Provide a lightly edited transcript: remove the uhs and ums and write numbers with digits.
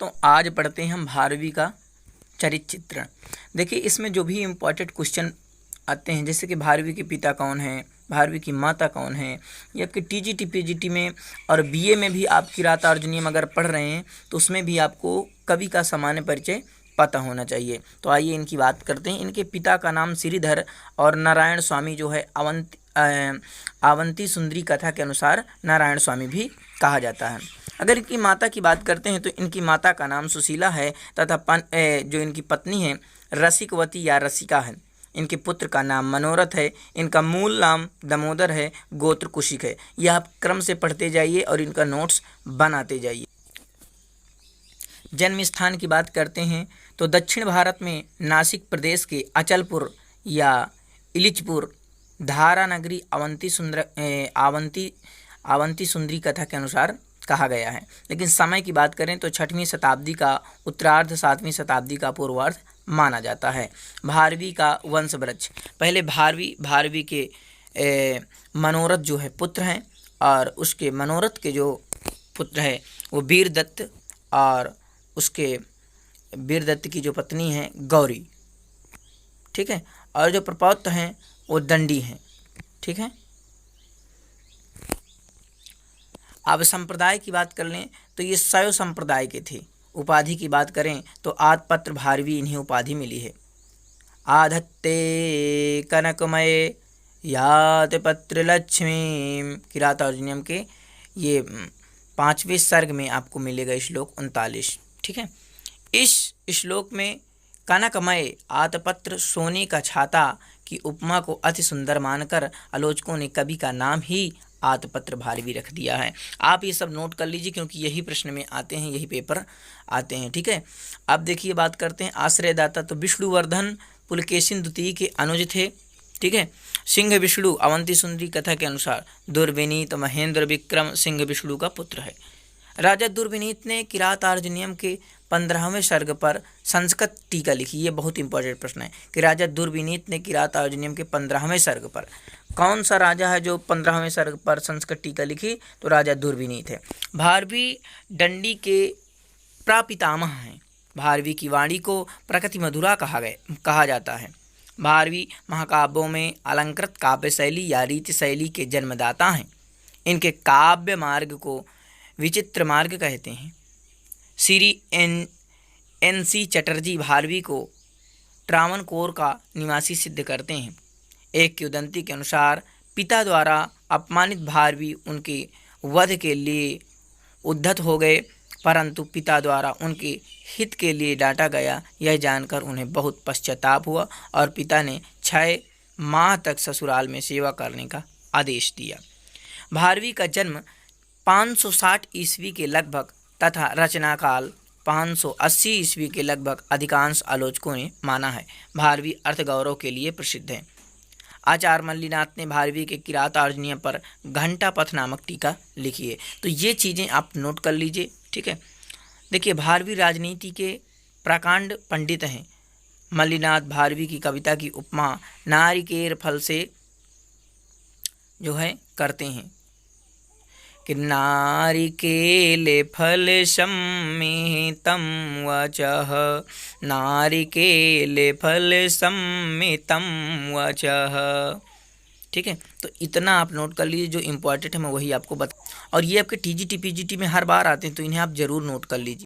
दोस्तों आज पढ़ते हैं हम भारवी का चरित्र चित्रण। देखिए इसमें जो भी इम्पोर्टेंट क्वेश्चन आते हैं जैसे कि भारवी के पिता कौन हैं, भारवी की माता कौन है, ये आपके टीजीटी पीजीटी में और बीए में भी आप किराता अर्जुनीयम अगर पढ़ रहे हैं तो उसमें भी आपको कवि का सामान्य परिचय पता होना चाहिए। तो आइए इनकी बात करते हैं। इनके पिता का नाम श्रीधर और नारायण स्वामी जो है अवंती सुंदरी कथा के अनुसार नारायण स्वामी भी कहा जाता है। अगर इनकी माता की बात करते हैं तो इनकी माता का नाम सुशीला है तथा जो इनकी पत्नी है रसिकवती या रसिका है। इनके पुत्र का नाम मनोरथ है। इनका मूल नाम दामोदर है, गोत्र कुशिक है। यह आप क्रम से पढ़ते जाइए और इनका नोट्स बनाते जाइए। जन्म स्थान की बात करते हैं तो दक्षिण भारत में नासिक प्रदेश के अचलपुर या इलिचपुर धारा नगरी अवंती सुंदरी कथा के अनुसार कहा गया है। लेकिन समय की बात करें तो 6वीं शताब्दी का उत्तरार्ध 7वीं शताब्दी का पूर्वार्ध माना जाता है। भारवी का वंश वृक्ष, पहले भारवी के मनोरथ जो है पुत्र हैं और उसके मनोरथ के जो पुत्र है वो वीरदत्त और उसके वीरदत्त की जो पत्नी है गौरी, ठीक है, और जो प्रपौत्र हैं वो दंडी हैं, ठीक है। अब संप्रदाय की बात कर लें तो ये शैव संप्रदाय के थे। उपाधि की बात करें तो आदपत्र भारवी इन्हें उपाधि मिली है। आधत्ते कनकमय यात पत्र लक्ष्मी किराता अर्जुनीयम के ये 5वें सर्ग में आपको मिलेगा श्लोक 39, ठीक है। इस श्लोक में कनकमय आतपत्र सोने का छाता की उपमा को अति सुंदर मानकर आलोचकों ने कवि का नाम ही आतपत्र भारवी रख दिया है। आप ये सब नोट कर लीजिए क्योंकि यही प्रश्न में आते हैं, यही पेपर आते हैं, ठीक है। अब देखिए बात करते हैं आश्रयदाता। तो विष्णुवर्धन पुलकेशिन द्वितीय के अनुज थे, ठीक है। सिंह विष्णु अवंती सुंदरी कथा के अनुसार दुर्विनीत महेंद्र विक्रम सिंह विष्णु का पुत्र है। राजा दुर्विनीत ने किरातार्जुनीयम के 15वें सर्ग पर संस्कृत टीका लिखी। ये बहुत इंपॉर्टेंट प्रश्न है कि राजा दुर्विनीत ने किरातार्जुनीयम के 15वें सर्ग पर, कौन सा राजा है जो 15वें सर्ग पर संस्कृत टीका लिखी? तो राजा दुर्विनीत है। भारवी दंडी के प्रापितामह हैं। भारवी की वाणी को प्रकृति मधुरा कहा जाता है। भारवी महाकाव्यों में अलंकृत काव्य शैली या रीति शैली के जन्मदाता हैं। इनके काव्य मार्ग को विचित्र मार्ग कहते हैं। श्री एन.सी. चटर्जी भारवी को ट्रावणकोर का निवासी सिद्ध करते हैं। एक किंवदंती के अनुसार पिता द्वारा अपमानित भारवी उनके वध के लिए उद्धत हो गए, परंतु पिता द्वारा उनके हित के लिए डांटा गया। यह जानकर उन्हें बहुत पश्चाताप हुआ और पिता ने 6 माह तक ससुराल में सेवा करने का आदेश दिया। भारवी का जन्म 560 ईस्वी के लगभग तथा रचना काल 580 ईस्वी के लगभग अधिकांश आलोचकों ने माना है। भारवी अर्थगौरव के लिए प्रसिद्ध है। आचार्य मल्लिनाथ ने भारवी के किरातार्जुनीयम पर घंटा पथ नामक टीका लिखी है। तो ये चीज़ें आप नोट कर लीजिए, ठीक है। देखिए भारवी राजनीति के प्रकांड पंडित हैं। मल्लिनाथ भारवी की कविता की उपमा नारिकेल फल से जो है करते हैं कि नारिकेले फल सम्मितं वचः, नारिकेले फल सम्मितं वचः, ठीक है। तो इतना आप नोट कर लीजिए, जो इम्पोर्टेंट है मैं वही आपको बता। और ये आपके टीजीटी पीजीटी में हर बार आते हैं तो इन्हें आप ज़रूर नोट कर लीजिए।